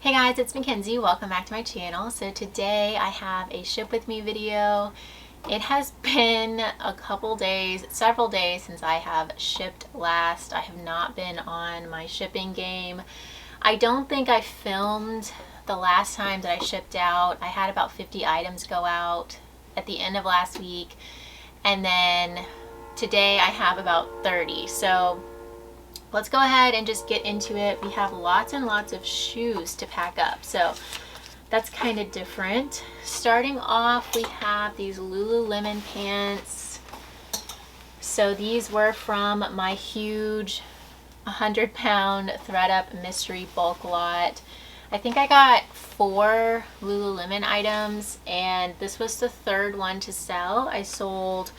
Hey guys, it's Mackenzie. Welcome back to my channel. So today I have a ship with me video. It has been a couple days, several days since I have shipped last. I have not been on my shipping game. I don't think I filmed the last time that I shipped out. I had about 50 items go out at the end of last week, and then today I have about 30. So let's go ahead and just get into it. We have lots and lots of shoes to pack up, so that's kind of different. Starting off, we have these Lululemon pants. So these were from my huge 100-pound ThredUp mystery bulk lot. I think I got 4 Lululemon items, and this was the third one to sell. I sold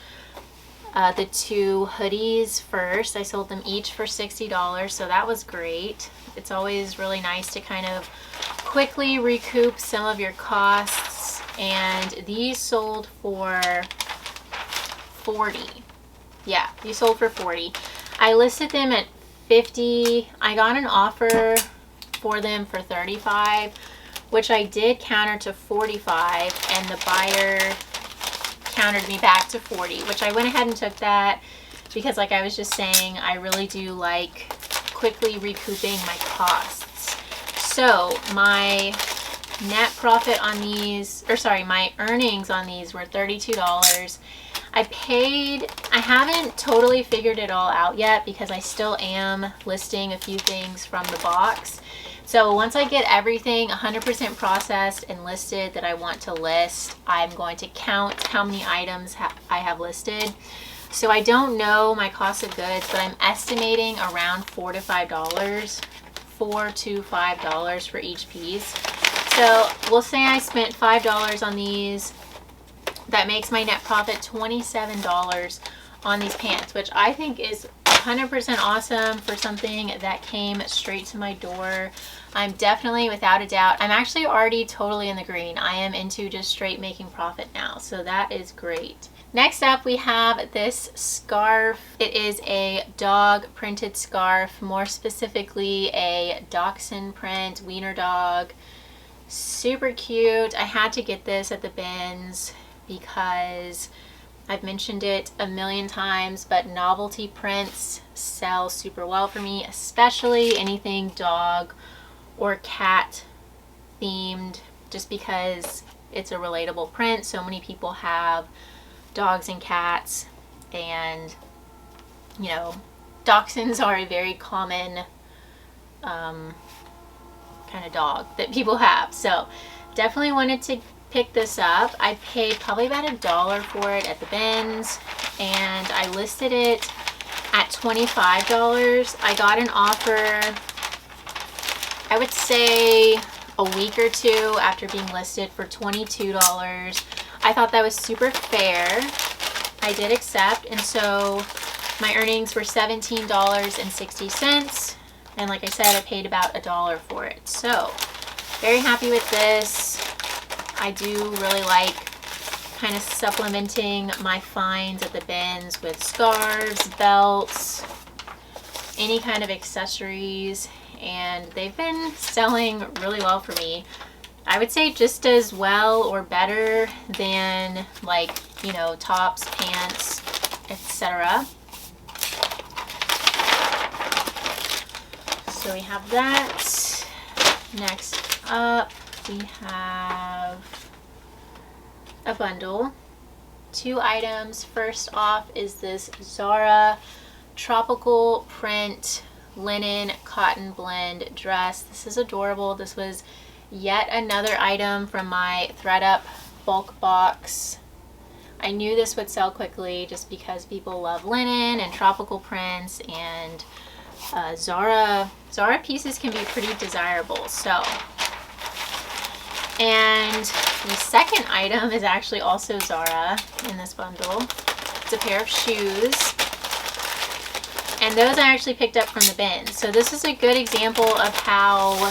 the 2 hoodies first. I sold them each for $60, so that was great. It's always really nice to kind of quickly recoup some of your costs, and these sold for $40. Yeah, these sold for $40. I listed them at $50. I got an offer for them for $35, which I did counter to $45, and the buyer countered me back to $40, which I went ahead and took that because, like I was just saying, I really do like quickly recouping my costs. So my net profit on these, or sorry, my earnings on these were $32. I haven't totally figured it all out yet because I still am listing a few things from the box. So once I get everything 100% processed and listed that I want to list, I'm going to count how many items I have listed. So I don't know my cost of goods, but I'm estimating around $4 to $5 for each piece. So we'll say I spent $5 on these. That makes my net profit $27 on these pants, which I think is 100% awesome for something that came straight to my door. I'm definitely, without a doubt, I'm actually already totally in the green. I am into just straight making profit now, so that is great. Next up, we have this scarf. It is a dog printed scarf, more specifically a dachshund print, wiener dog. Super cute. I had to get this at the bins because I've mentioned it a million times, but novelty prints sell super well for me, especially anything dog or cat themed, just because it's a relatable print. So many people have dogs and cats, and you know, dachshunds are a very common kind of dog that people have. So definitely wanted to pick this up. I paid probably about $1 for it at the bins, and I listed it at $25. I got an offer, I would say a week or two after being listed, for $22. I thought that was super fair. I did accept, and so my earnings were $17.60, and like I said, I paid about $1 for it. So very happy with this. I do really like kind of supplementing my finds at the bins with scarves, belts, any kind of accessories, and they've been selling really well for me. I would say just as well or better than, like, you know, tops, pants, etc. So we have that. Next up, we have a bundle, 2 items. First off is this Zara tropical print linen cotton blend dress. This is adorable. This was yet another item from my ThredUp bulk box. I knew this would sell quickly just because people love linen and tropical prints, and Zara pieces can be pretty desirable. So, and the second item is actually also Zara in this bundle. It's a pair of shoes, and those I actually picked up from the bin. So this is a good example of how,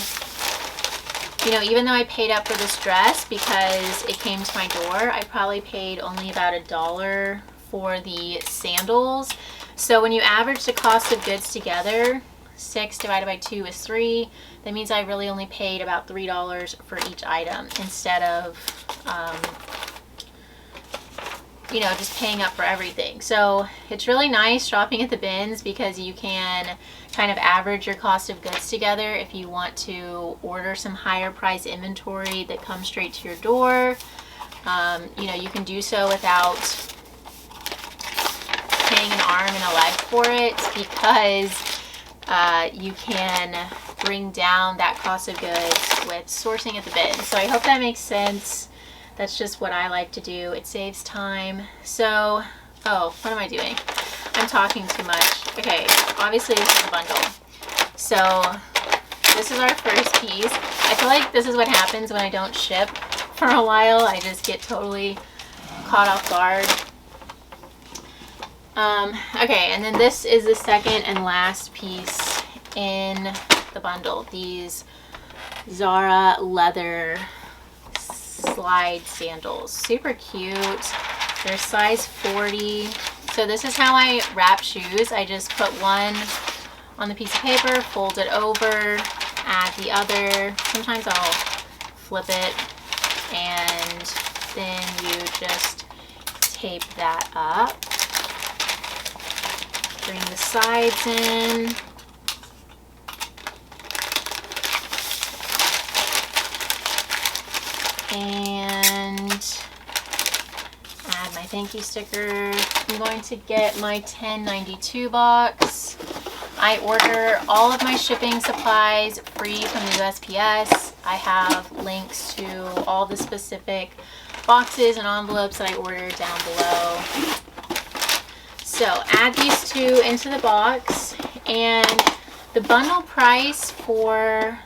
you know, even though I paid up for this dress because it came to my door, I probably paid only about $1 for the sandals. So when you average the cost of goods together, 6 divided by 2 is 3. That means I really only paid about $3 for each item instead of, you know, just paying up for everything. So it's really nice shopping at the bins because you can kind of average your cost of goods together if you want to order some higher price inventory that comes straight to your door. You know, you can do so without paying an arm and a leg for it because you can bring down that cost of goods with sourcing at the bin. So I hope that makes sense. That's just what I like to do. It saves time. So, oh, what am I doing? I'm talking too much. Okay, obviously this is a bundle. So this is our first piece. I feel like this is what happens when I don't ship for a while. I just get totally caught off guard. Okay, and then this is the second and last piece in the bundle. These Zara leather slide sandals. Super cute. They're size 40. So this is how I wrap shoes. I just put one on the piece of paper, fold it over, add the other. Sometimes I'll flip it, and then you just tape that up. Bring the sides in. And add my thank you sticker. I'm going to get my 1092 box. I order all of my shipping supplies free from the USPS. I have links to all the specific boxes and envelopes that I ordered down below. So add these two into the box, and the bundle price for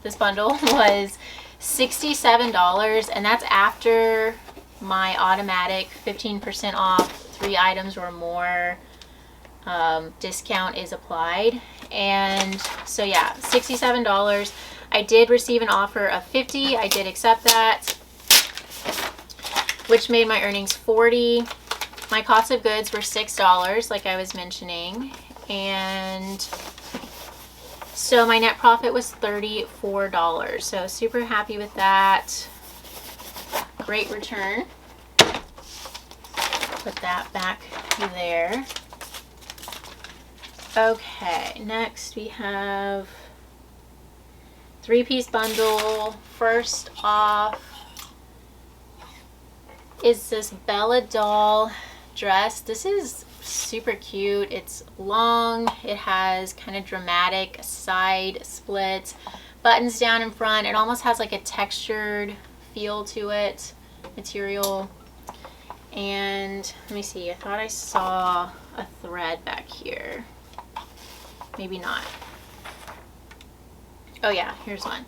this bundle was $67, and that's after my automatic 15% off 3 items or more discount is applied. And so yeah, $67. I did receive an offer of $50. I did accept that, which made my earnings $40. My cost of goods were $6, like I was mentioning, and so my net profit was $34. So super happy with that. Great return. Put that back there. Okay, next we have 3-piece bundle. First off is this Bella doll dress. This is super cute. It's long. It has kind of dramatic side splits, buttons down in front. It almost has like a textured feel to it, material. And let me see, I thought I saw a thread back here. Maybe not. Oh yeah, here's one.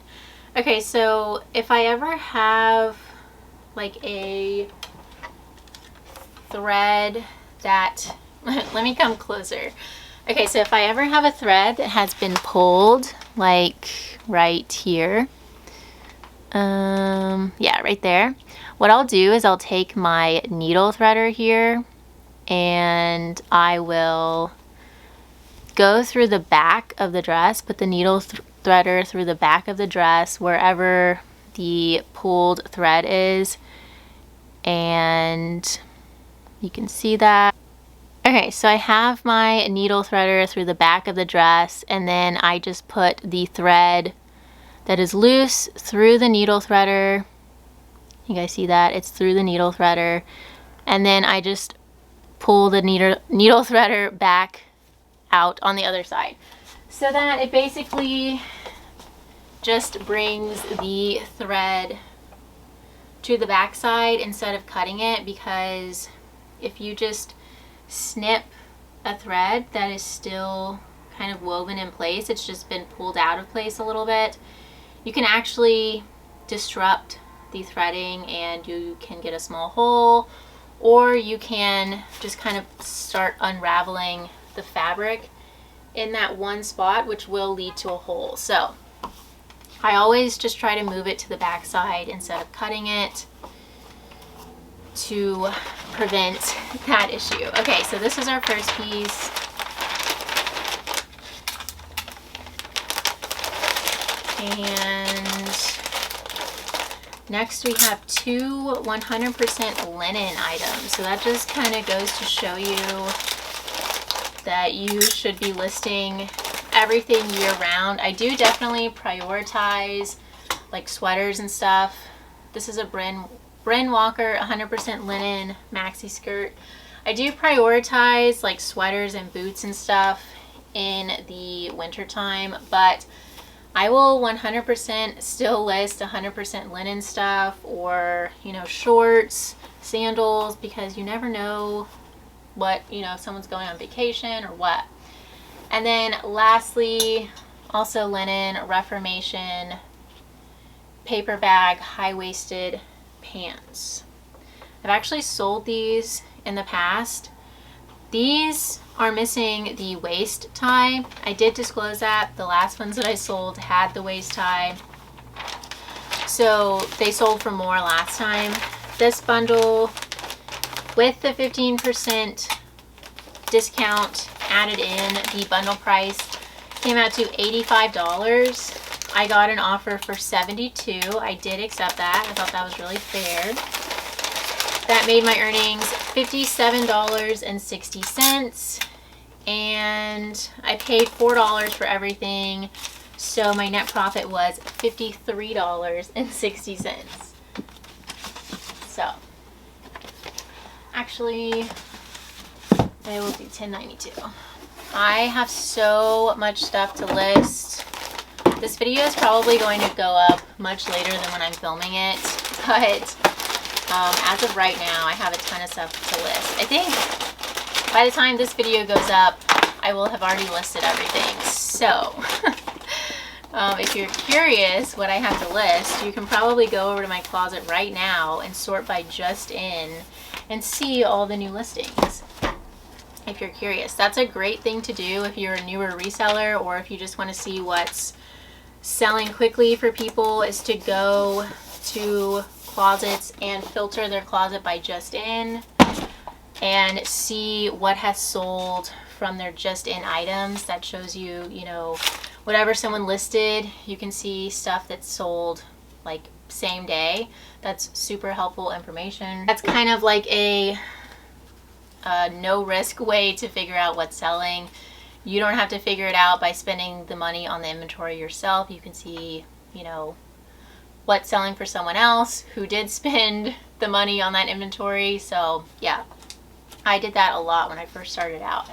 Okay, so if I ever have like a thread that let me come closer. Okay, so if I ever have a thread that has been pulled, like right here, yeah, right there, what I'll do is I'll take my needle threader here and I will go through the back of the dress, put the needle threader through the back of the dress wherever the pulled thread is, and you can see that. Okay, so I have my needle threader through the back of the dress, and then I just put the thread that is loose through the needle threader. You guys see that? It's through the needle threader. And then I just pull the needle threader back out on the other side. So that it basically just brings the thread to the back side instead of cutting it, because if you just snip a thread that is still kind of woven in place, it's just been pulled out of place a little bit, you can actually disrupt the threading and you can get a small hole, or you can just kind of start unraveling the fabric in that one spot, which will lead to a hole. So I always just try to move it to the back side instead of cutting it to prevent that issue. Okay, so this is our first piece. And next we have 2 100% linen items. So that just kind of goes to show you that you should be listing everything year round. I do definitely prioritize like sweaters and stuff. This is a Bryn Walker 100% linen maxi skirt. I do prioritize like sweaters and boots and stuff in the winter time, but I will 100% still list 100% linen stuff, or, you know, shorts, sandals, because you never know what, you know, if someone's going on vacation or what. And then lastly, also linen Reformation paper bag high-waisted pants. I've actually sold these in the past. These are missing the waist tie. I did disclose that. The last ones that I sold had the waist tie. So they sold for more last time. This bundle with the 15% discount added in, the bundle price came out to $85. I got an offer for $72. I did accept that. I thought that was really fair. That made my earnings $57.60, and I paid $4 for everything, so my net profit was $53.60. So actually I will do 1092. I have so much stuff to list. This video is probably going to go up much later than when I'm filming it, but as of right now, I have a ton of stuff to list. I think by the time this video goes up, I will have already listed everything. So if you're curious what I have to list, you can probably go over to my closet right now and sort by just in and see all the new listings. If you're curious, that's a great thing to do if you're a newer reseller, or if you just want to see what's selling quickly for people, is to go to closets and filter their closet by just in and see what has sold from their just in items. That shows you, you know, whatever someone listed, you can see stuff that's sold like same day. That's super helpful information. That's kind of like a no risk way to figure out what's selling. You don't have to figure it out by spending the money on the inventory yourself. You can see, you know, what's selling for someone else who did spend the money on that inventory. So yeah, I did that a lot when I first started out.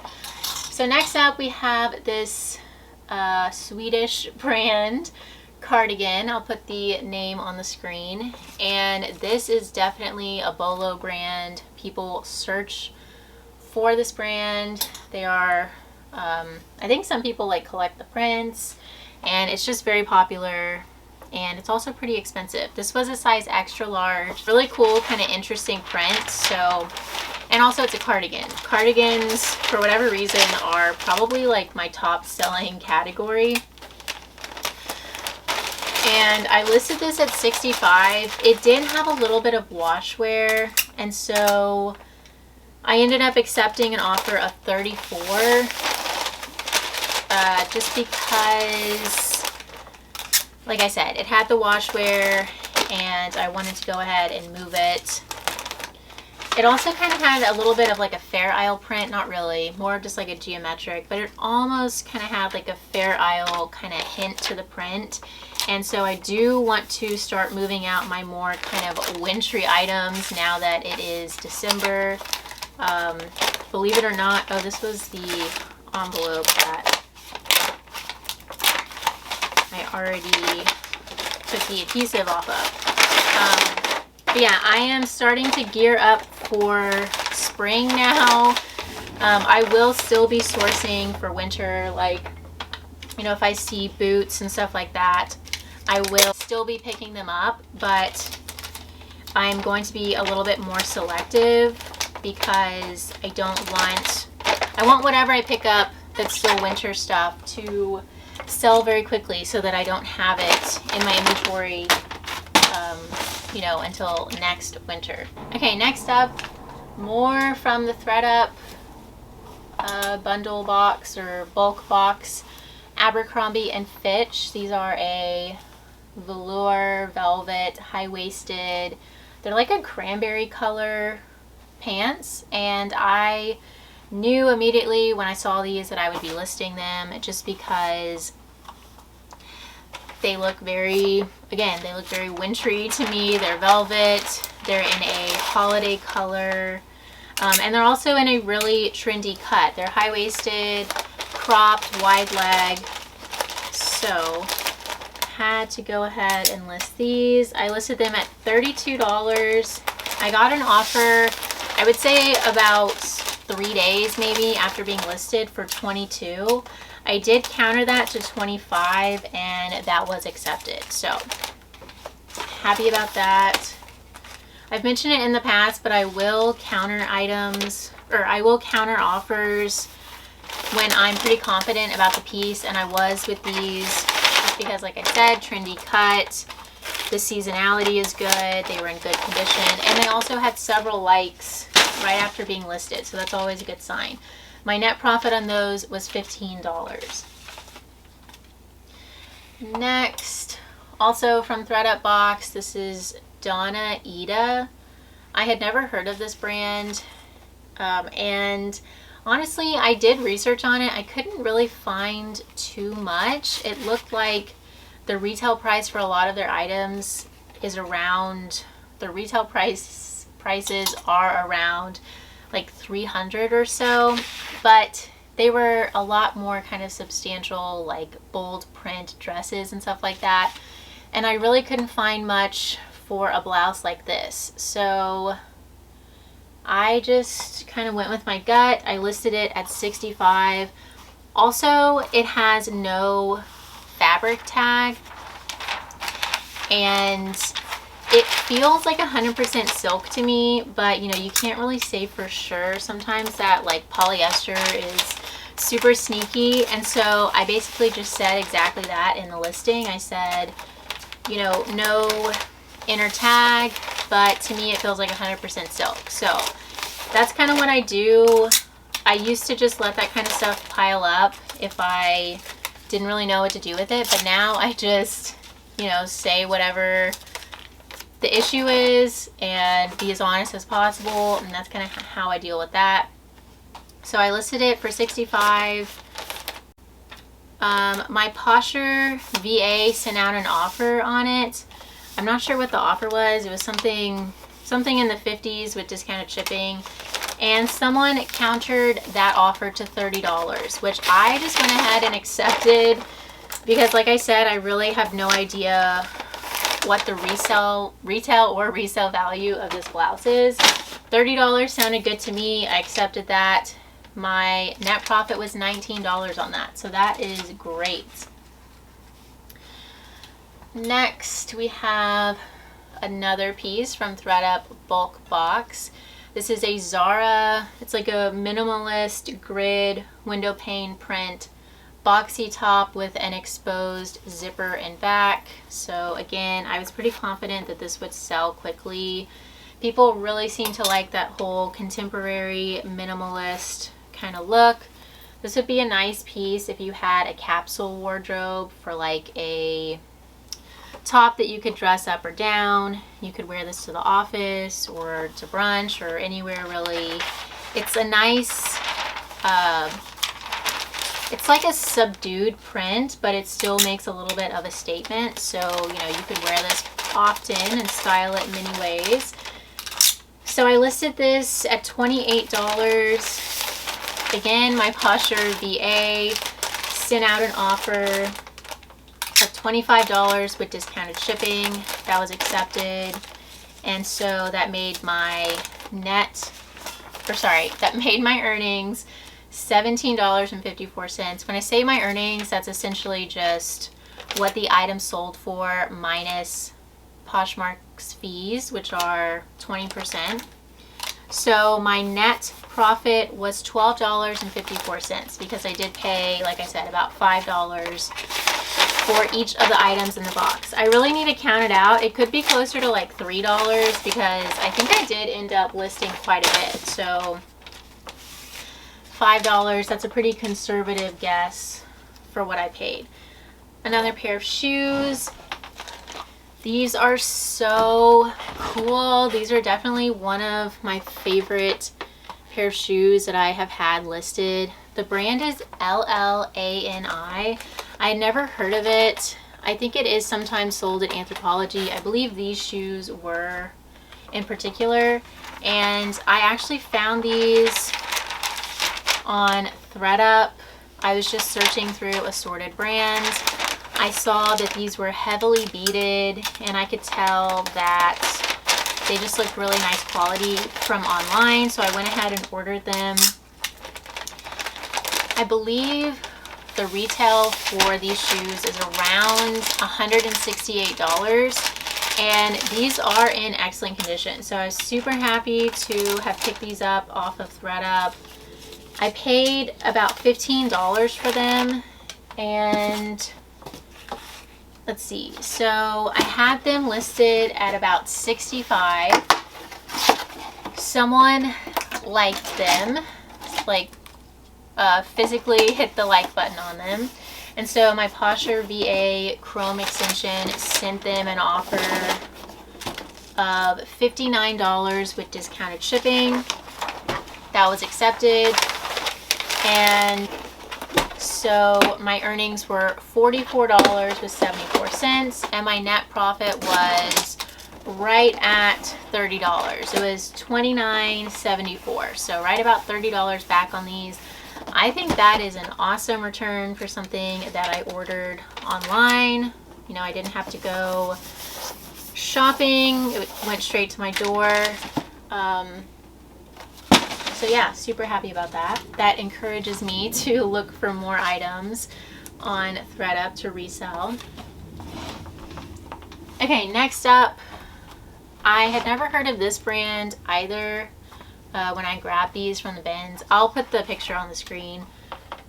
So next up we have this Swedish brand cardigan. I'll put the name on the screen, and this is definitely a Bolo brand. People search for this brand. They are I think some people like collect the prints, and it's just very popular, and it's also pretty expensive. This was a size extra large. Really cool, kind of interesting print. So, and also it's a cardigan. Cardigans, for whatever reason, are probably like my top selling category. And I listed this at $65. It did have a little bit of wash wear, and so I ended up accepting an offer of $34, just because, like I said, it had the wash wear and I wanted to go ahead and move it. It also kind of had a little bit of like a Fair Isle print, not really, more just like a geometric, but it almost kind of had like a Fair Isle kind of hint to the print. And so I do want to start moving out my more kind of wintry items now that it is December. Believe it or not, oh, this was the envelope that I already took the adhesive off of. But yeah, I am starting to gear up for spring now. I will still be sourcing for winter, like, you know, if I see boots and stuff like that, I will still be picking them up, but I'm going to be a little bit more selective because I want whatever I pick up that's still winter stuff to sell very quickly so that I don't have it in my inventory, you know, until next winter. Okay, next up, more from the ThredUp bundle box or bulk box. Abercrombie and Fitch. These are a velour velvet high-waisted. They're like a cranberry color pants, and I knew immediately when I saw these that I would be listing them just because they look very, again, they look very wintry to me. They're velvet. They're in a holiday color. And they're also in a really trendy cut. They're high-waisted, cropped, wide leg. So had to go ahead and list these. I listed them at $32. I got an offer, I would say about 3 days maybe after being listed, for $22. I did counter that to $25 and that was accepted. So happy about that. I've mentioned it in the past, but I will counter items, or I will counter offers when I'm pretty confident about the piece, and I was with these because, like I said, trendy cut, the seasonality is good, they were in good condition, and they also had several likes right after being listed, so that's always a good sign. My net profit on those was $15. Next, also from ThredUp Box, this is Donna Ida. I had never heard of this brand, and honestly, I did research on it. I couldn't really find too much. It looked like the retail price for a lot of their items is around, the retail prices are around like $300 or so, but they were a lot more kind of substantial, like bold print dresses and stuff like that, and I really couldn't find much for a blouse like this. So I just kind of went with my gut. I listed it at $65. Also, it has no fabric tag, and it feels like 100% silk to me, but you know, you can't really say for sure. Sometimes that like polyester is super sneaky, and so I basically just said exactly that in the listing. I said, you know, no inner tag, but to me it feels like 100% silk. So that's kind of what I do. I used to just let that kind of stuff pile up if I didn't really know what to do with it, but now I just, you know, say whatever the issue is and be as honest as possible, and that's kind of how I deal with that. So I listed it for $65. My Posher VA sent out an offer on it. I'm not sure what the offer was. It was something in the 50s with discounted shipping, and someone countered that offer to $30, which I just went ahead and accepted because, like I said, I really have no idea what the retail or resale value of this blouse is. $30 sounded good to me. I accepted that. My net profit was $19 on that, so that is great. Next, we have another piece from ThredUp Bulk Box. This is a Zara, it's like a minimalist grid window pane print boxy top with an exposed zipper and back. So again, I was pretty confident that this would sell quickly. People really seem to like that whole contemporary minimalist kind of look. This would be a nice piece if you had a capsule wardrobe for like a top that you could dress up or down. You could wear this to the office or to brunch or anywhere really. It's a nice, it's like a subdued print, but it still makes a little bit of a statement. So, you know, you could wear this often and style it in many ways. So I listed this at $28. Again, my Posher VA sent out an offer of $25 with discounted shipping. That was accepted, and so that made my that made my earnings $17.54. When I say my earnings, that's essentially just what the item sold for minus Poshmark's fees, which are 20%. So my net profit was $12.54 because I did pay, like I said, about $5 for each of the items in the box. I really need to count it out. It could be closer to like $3 because I think I did end up listing quite a bit. So $5, that's a pretty conservative guess for what I paid. Another pair of shoes. These are so cool. These are definitely one of my favorite pair of shoes that I have had listed. The brand is LLANI. I had never heard of it. I think it is sometimes sold at Anthropologie. I believe these shoes were in particular. And I actually found these on ThredUp. I was just searching through assorted brands. I saw that these were heavily beaded, and I could tell that they just looked really nice quality from online, so I went ahead and ordered them. I believe the retail for these shoes is around $168, and these are in excellent condition. So I was super happy to have picked these up off of ThredUp. I paid about $15 for them, and let's see, so I had them listed at about $65. Someone liked them, like physically hit the like button on them, and so my Posher VA Chrome extension sent them an offer of $59 with discounted shipping. That was accepted, and so my earnings were $44.74, and my net profit was right at $30. It was $29.74, so right about $30 back on these. I think that is an awesome return for something that I ordered online. You know, I didn't have to go shopping. It went straight to my door. So yeah, super happy about that. That encourages me to look for more items on ThredUp to resell. Okay, next up, I had never heard of this brand either when I grabbed these from the bins. I'll put the picture on the screen.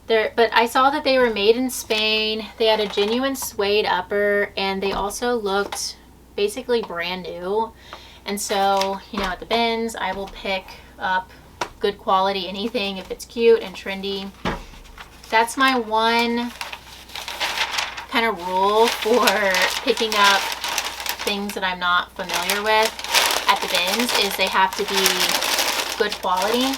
But I saw that they were made in Spain. They had a genuine suede upper, and they also looked basically brand new. And so, you know, at the bins, I will pick up good quality anything if it's cute and trendy. That's my one kind of rule for picking up things that I'm not familiar with at the bins, is they have to be good quality.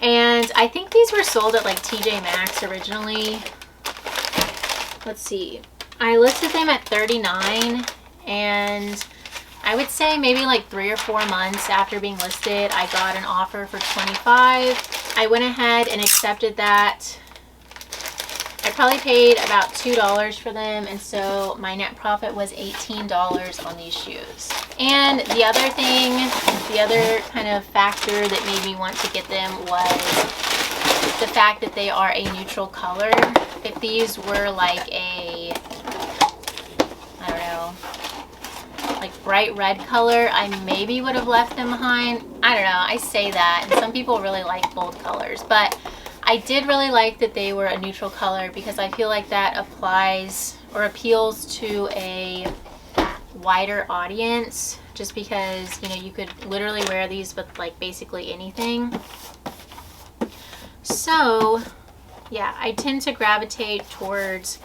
And I think these were sold at like TJ Maxx originally. Let's see, I listed them at $39, and I would say maybe like 3 or 4 months after being listed, I got an offer for $25. I went ahead and accepted that. I probably paid about $2 for them, and so my net profit was $18 on these shoes. And the other thing, the other kind of factor that made me want to get them was the fact that they are a neutral color. If these were like a, I don't know, like bright red color, I maybe would have left them behind. I don't know, I say that, and some people really like bold colors, but I did really like that they were a neutral color, because I feel like that applies or appeals to a wider audience, just because, you know, you could literally wear these with like basically anything. So yeah, I tend to gravitate towards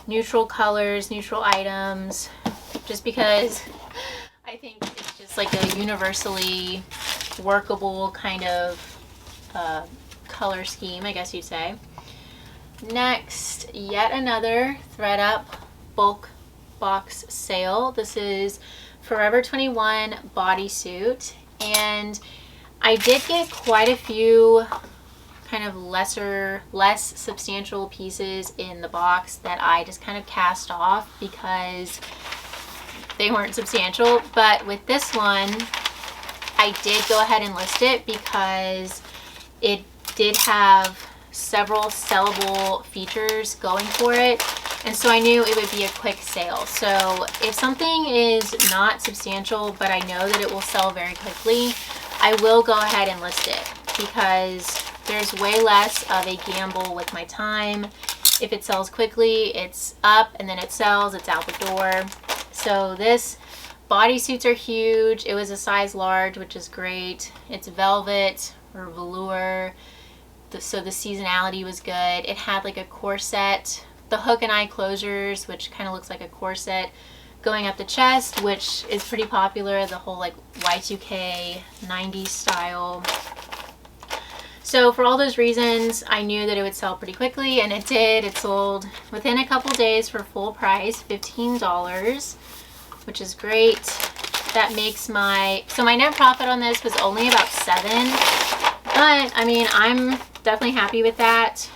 neutral colors, neutral items, just because I think it's just like a universally workable kind of color scheme, I guess you'd say. Next, yet another ThredUp bulk box sale. This is Forever 21 bodysuit, and I did get quite a few kind of less substantial pieces in the box that I just kind of cast off because they weren't substantial. But with this one, I did go ahead and list it because it did have several sellable features going for it, and so I knew it would be a quick sale. So if something is not substantial but I know that it will sell very quickly, I will go ahead and list it, because there's way less of a gamble with my time. If it sells quickly, it's up, and then it sells, it's out the door. So this bodysuits are huge. It was a size large, which is great. It's velvet or velour. so the seasonality was good. It had like a corset, the hook and eye closures, which kind of looks like a corset going up the chest, which is pretty popular, the whole like Y2K 90s style. So for all those reasons, I knew that it would sell pretty quickly, and it did. It sold within a couple days for full price, $15, which is great. That makes my net profit on this was only about $7, but I mean, I'm definitely happy with that.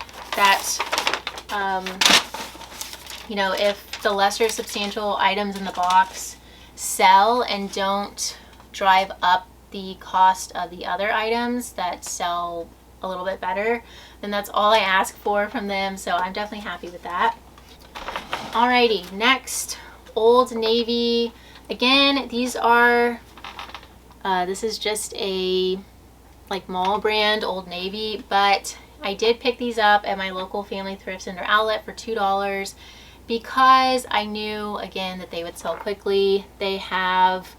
You know, if the lesser substantial items in the box sell and don't drive up the cost of the other items that sell a little bit better, then that's all I ask for from them. So I'm definitely happy with that. Alrighty, next, Old Navy. Again, these are, this is just a like mall brand Old Navy, but I did pick these up at my local family thrift center outlet for $2 because I knew, again, that they would sell quickly. They have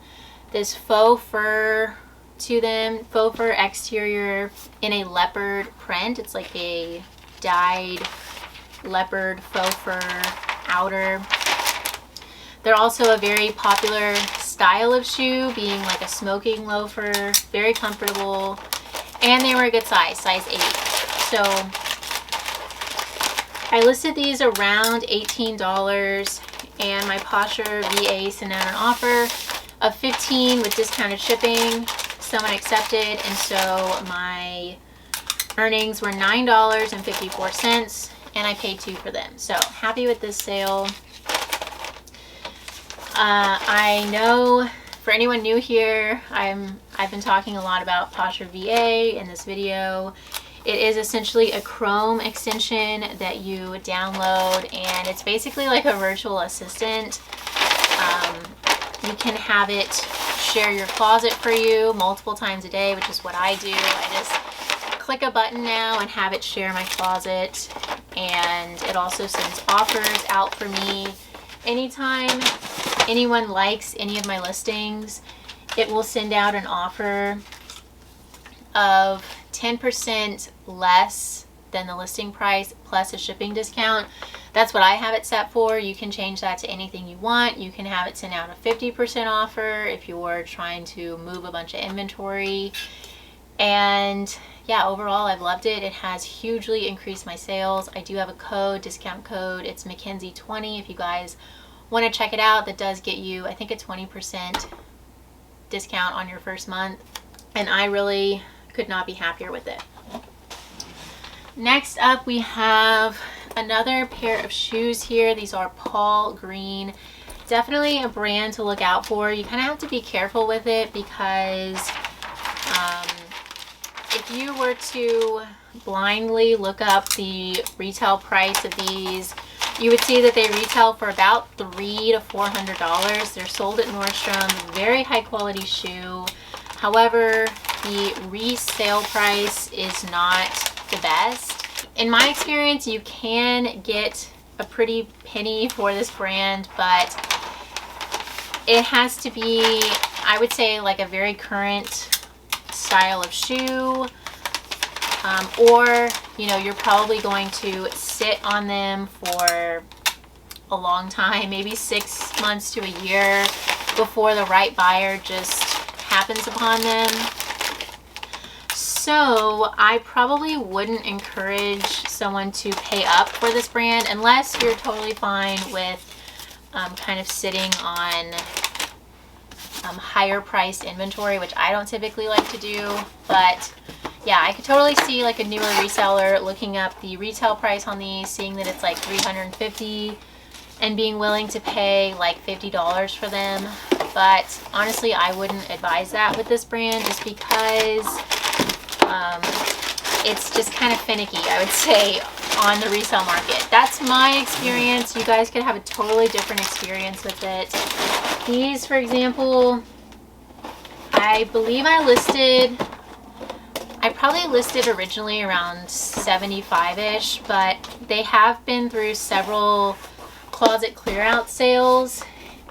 this faux fur to them, faux fur exterior in a leopard print. It's like a dyed leopard faux fur outer. They're also a very popular style of shoe, being like a smoking loafer, very comfortable, and they were a good size 8. So I listed these around $18, and my Posher VA sent out an offer of $15 with discounted shipping. Someone accepted, and so my earnings were $9.54, and I paid $2 for them. So happy with this sale. I know for anyone new here, I've been talking a lot about Posher VA in this video. It is essentially a Chrome extension that you download, and it's basically like a virtual assistant. You can have it share your closet for you multiple times a day, which is what I do. I just click a button now and have it share my closet, and it also sends offers out for me. Anytime anyone likes any of my listings, it will send out an offer of 10% less than the listing price plus a shipping discount. That's what I have it set for. You can change that to anything you want. You can have it send out a 50% offer if you're trying to move a bunch of inventory. And yeah, overall I've loved it. It has hugely increased my sales. I do have a code, discount code. It's Mcthriftzie20 if you guys want to check it out. That does get you, I think, a 20% discount on your first month, and I really could not be happier with it. Next up, we have another pair of shoes here. These are Paul Green. Definitely a brand to look out for. You kind of have to be careful with it because if you were to blindly look up the retail price of these, you would see that they retail for about $300 to $400. They're sold at Nordstrom. Very high quality shoe. However, the resale price is not the best. In my experience, you can get a pretty penny for this brand, but it has to be, I would say, like a very current style of shoe, or you know, you're probably going to sit on them for a long time, maybe 6 months to a year, before the right buyer just happens upon them. So I probably wouldn't encourage someone to pay up for this brand unless you're totally fine with kind of sitting on higher priced inventory, which I don't typically like to do. But yeah, I could totally see like a newer reseller looking up the retail price on these, seeing that it's like $350 and being willing to pay like $50 for them. But honestly, I wouldn't advise that with this brand, just because it's just kind of finicky, I would say, on the resale market. That's my experience. You guys could have a totally different experience with it. These, for example, I believe I probably listed originally around 75-ish, but they have been through several closet clear out sales,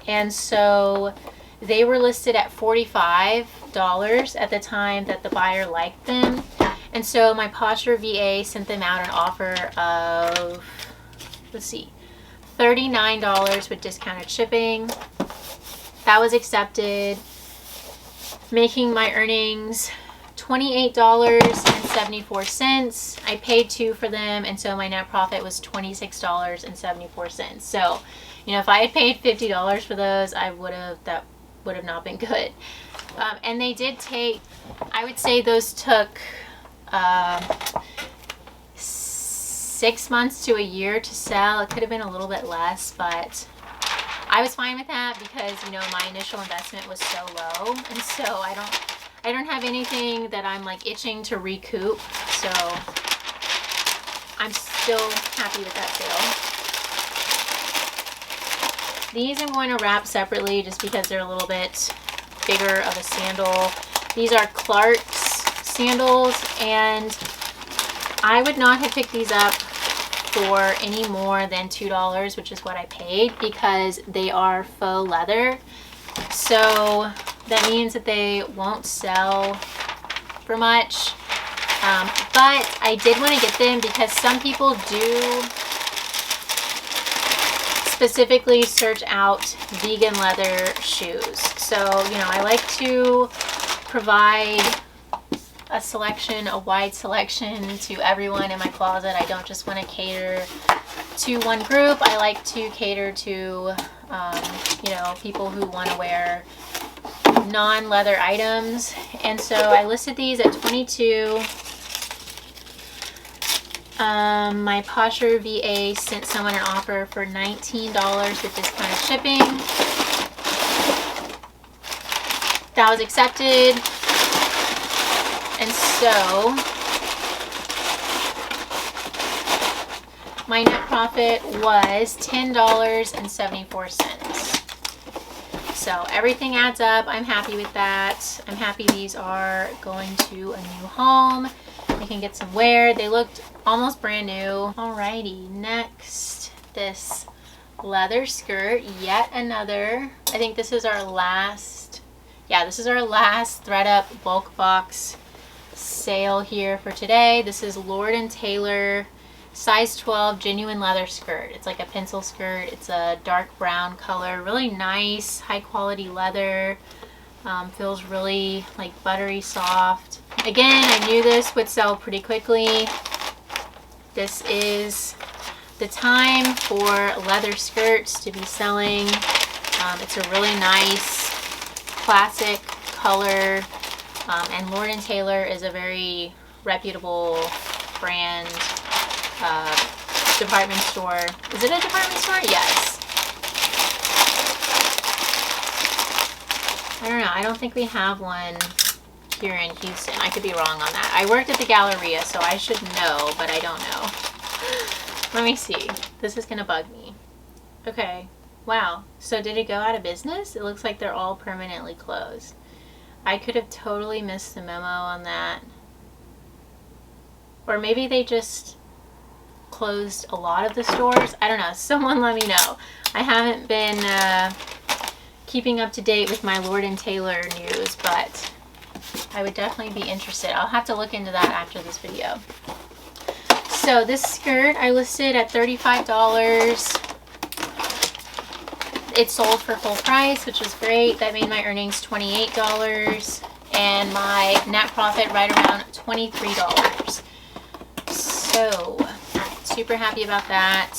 and so they were listed at $45 at the time that the buyer liked them. And so my Posture VA sent them out an offer of, let's see, $39 with discounted shipping. That was accepted, making my earnings $28.74. I paid $2 for them, and so my net profit was $26.74. So, you know, if I had paid $50 for those, that would have not been good. And they did take, I would say those took 6 months to a year to sell. It could have been a little bit less, but I was fine with that because, you know, my initial investment was so low, and so I don't have anything that I'm like itching to recoup, so I'm still happy with that sale. These I'm going to wrap separately just because they're a little bit bigger of a sandal. These are Clark's sandals, and I would not have picked these up for any more than $2, which is what I paid, because they are faux leather. So that means that they won't sell for much. But I did want to get them because some people do specifically search out vegan leather shoes. So, you know, I like to provide a wide selection to everyone in my closet. I don't just want to cater to one group. I like to cater to, you know, people who want to wear non-leather items. And so I listed these at $22. My Posture VA sent someone an offer for $19 with discounted shipping. That was accepted. And so my net profit was $10.74. So everything adds up. I'm happy with that. I'm happy these are going to a new home. They can get some wear. They looked almost brand new. Alrighty, next, this leather skirt, yet another. I think this is our last, yeah, this is our last thread up bulk box sale here for today. This is Lord & Taylor size 12 genuine leather skirt. It's like a pencil skirt. It's a dark brown color, really nice, high quality leather. Feels really like buttery soft. Again, I knew this would sell pretty quickly. This is the time for leather skirts to be selling. It's a really nice classic color. And Lord & Taylor is a very reputable brand, department store. Is it a department store? Yes. I don't know. I don't think we have one here in Houston. I could be wrong on that. I worked at the Galleria, so I should know, but I don't know. Let me see. This is going to bug me. Okay. Wow. So did it go out of business? It looks like they're all permanently closed. I could have totally missed the memo on that. Or maybe they just closed a lot of the stores. I don't know. Someone let me know. I haven't been keeping up to date with my Lord & Taylor news, but I would definitely be interested. I'll have to look into that after this video. So this skirt I listed at $35. It sold for full price, which was great. That made my earnings $28 and my net profit right around $23. So super happy about that.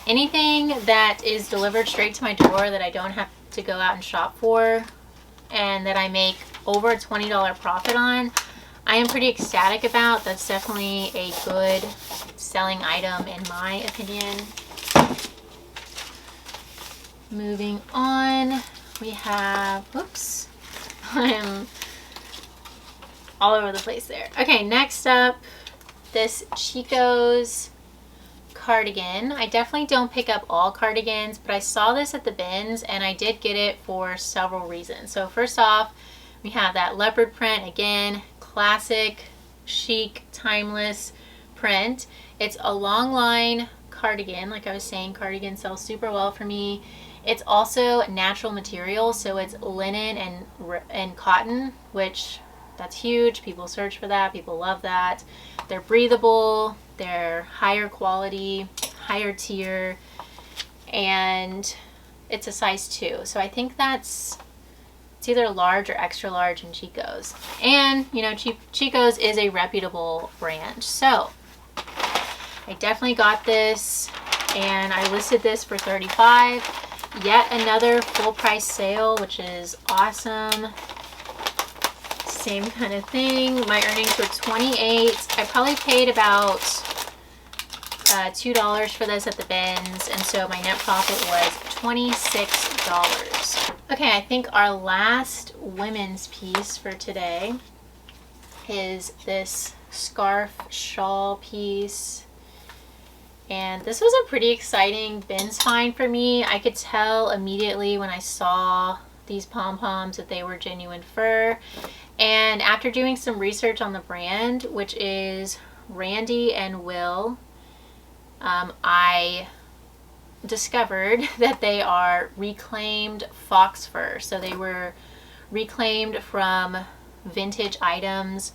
Anything that is delivered straight to my door that I don't have to go out and shop for and that I make over a $20 profit on, I am pretty ecstatic about. That's definitely a good selling item in my opinion. Moving on, we have, whoops, I am all over the place there. Okay, next up, this Chico's cardigan. I definitely don't pick up all cardigans, but I saw this at the bins and I did get it for several reasons. So first off, we have that leopard print, again, classic, chic, timeless print. It's a long line cardigan. Like I was saying, cardigans sell super well for me. It's also natural material, so it's linen and cotton, which That's huge. People search for that. People love that. They're breathable. They're higher quality, higher tier, and it's a size 2. So I think it's either large or extra large in Chico's. And, you know, Chico's is a reputable brand. So I definitely got this, and I listed this for $35. Yet another full price sale, which is awesome. Same kind of thing. My earnings were $28. I probably paid about $2 for this at the bins, and so my net profit was $26. Okay, I think our last women's piece for today is this scarf shawl piece. And this was a pretty exciting bins find for me. I could tell immediately when I saw these pom-poms that they were genuine fur. And after doing some research on the brand, which is Randy and Will, I discovered that they are reclaimed fox fur. So they were reclaimed from vintage items.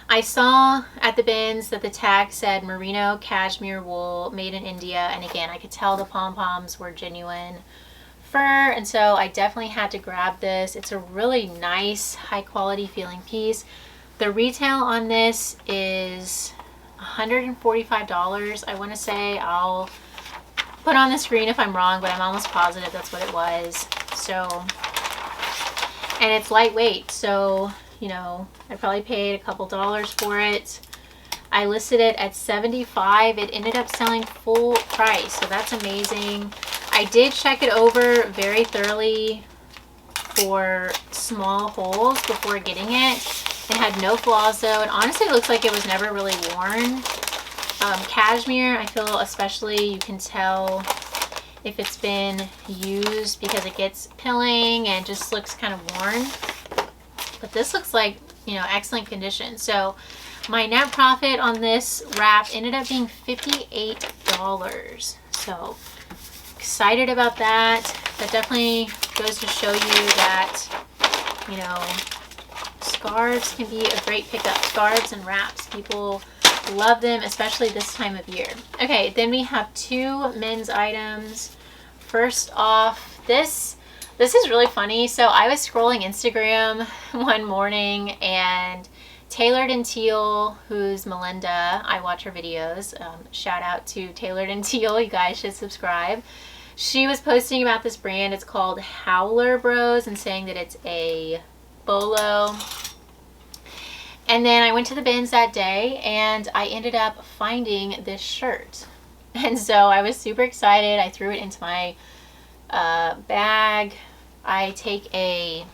I saw at the bins that the tag said merino cashmere wool made in India, and again, I could tell the pom-poms were genuine fur, and so I definitely had to grab this. It's a really nice, high quality feeling piece. The retail on this is $145. I want to say, I'll put on the screen if I'm wrong, but I'm almost positive that's what it was. So, and it's lightweight, so you know, I probably paid a couple dollars for it. I listed it at $75. It ended up selling full price, so that's amazing. I did check it over very thoroughly for small holes before getting it. It had no flaws though, and honestly it looks like it was never really worn. Cashmere, I feel especially you can tell if it's been used because it gets pilling and just looks kind of worn. But this looks like, you know, excellent condition. So my net profit on this wrap ended up being $58. So excited about that. That definitely goes to show you that, you know, scarves can be a great pickup. Scarves and wraps, people love them, especially this time of year. Okay, then we have 2 men's items. First off, this is really funny. So I was scrolling Instagram one morning, and Tailored in Teal, who's Melinda, I watch her videos. Shout out to Tailored in Teal, you guys should subscribe. She was posting about this brand. It's called Howler Bros, and saying that it's a bolo. And then I went to the bins that day, and I ended up finding this shirt. And so I was super excited. I threw it into my bag. I take a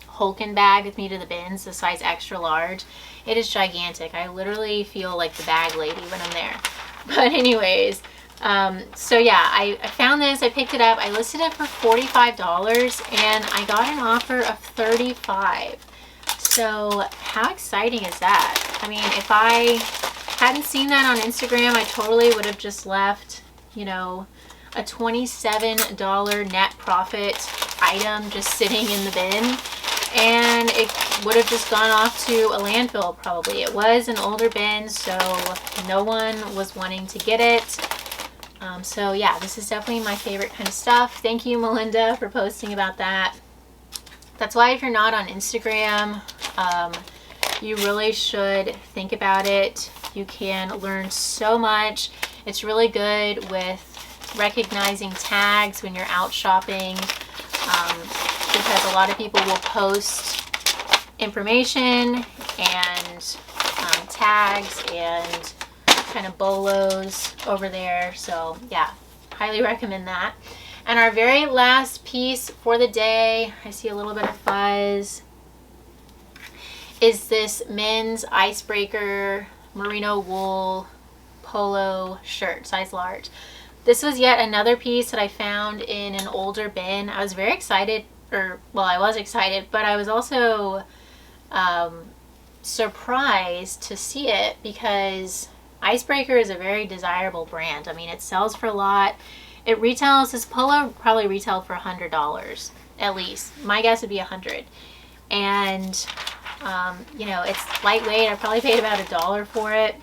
Hulken bag with me to the bins, the size extra large. It is gigantic. I literally feel like the bag lady when I'm there. But anyways, so yeah, I found this, I picked it up, I listed it for $45, and I got an offer of $35. So how exciting is that? I mean, if I hadn't seen that on Instagram, I totally would have just left, you know, a $27 net profit item just sitting in the bin, and it would have just gone off to a landfill probably. It was an older bin, so no one was wanting to get it. So yeah, this is definitely my favorite kind of stuff. Thank you, Melinda, for posting about that. That's why if you're not on Instagram, you really should think about it. You can learn so much. It's really good with recognizing tags when you're out shopping, because a lot of people will post information and tags and kind of bolos over there. So yeah, highly recommend that. And our very last piece for the day, I see a little bit of fuzz, is this men's icebreaker merino wool polo shirt, size large. This was yet another piece that I found in an older bin. I was very excited, or well, I was excited, but I was also surprised to see it, because Icebreaker is a very desirable brand. I mean, it sells for a lot. It retails, this polo probably retailed for $100 at least. My guess would be $100. And you know, it's lightweight. I probably paid about $1 for it.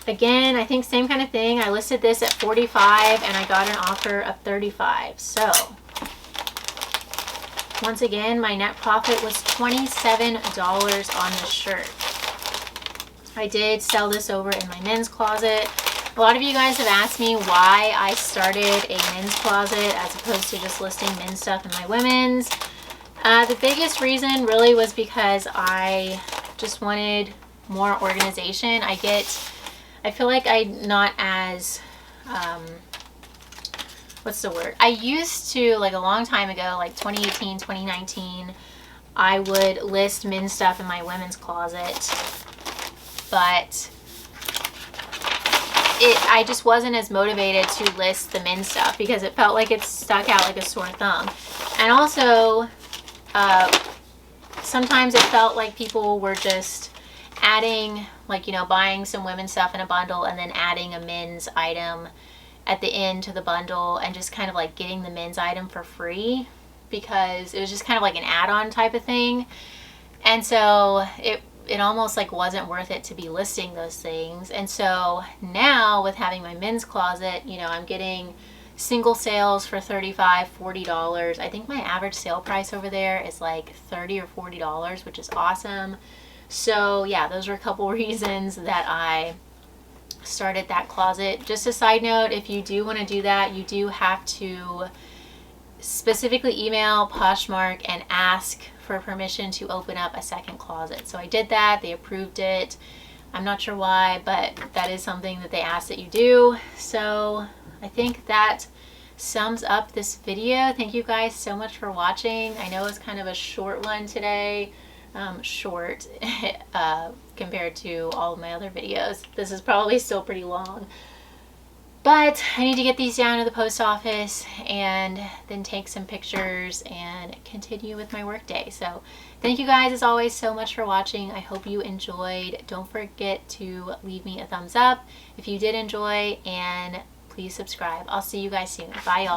Again, I think same kind of thing. I listed this at $45 and I got an offer of $35. So once again, my net profit was $27 on this shirt. I did sell this over in my men's closet. A lot of you guys have asked me why I started a men's closet as opposed to just listing men's stuff in my women's. The biggest reason really was because I just wanted more organization. I feel like I'm not as, what's the word? I used to, like a long time ago, like 2018, 2019, I would list men's stuff in my women's closet, but I just wasn't as motivated to list the men's stuff because it felt like it stuck out like a sore thumb. And also, sometimes it felt like people were just adding, like, you know, buying some women's stuff in a bundle and then adding a men's item at the end to the bundle and just kind of like getting the men's item for free because it was just kind of like an add-on type of thing. And so it almost like wasn't worth it to be listing those things. And so now with having my men's closet, you know, I'm getting single sales for $35, $40. I think my average sale price over there is like $30 or $40, which is awesome. So yeah, those were a couple reasons that I started that closet. Just a side note, if you do want to do that, you do have to specifically email Poshmark and ask for permission to open up a second closet. So I did that. They approved it. I'm not sure why, but that is something that they ask that you do. So I think that sums up this video. Thank you guys so much for watching. I know it's kind of a short one today. Short compared to all of my other videos. This is probably still pretty long. But I need to get these down to the post office and then take some pictures and continue with my work day. So thank you guys as always so much for watching. I hope you enjoyed. Don't forget to leave me a thumbs up if you did enjoy, and please subscribe. I'll see you guys soon. Bye y'all.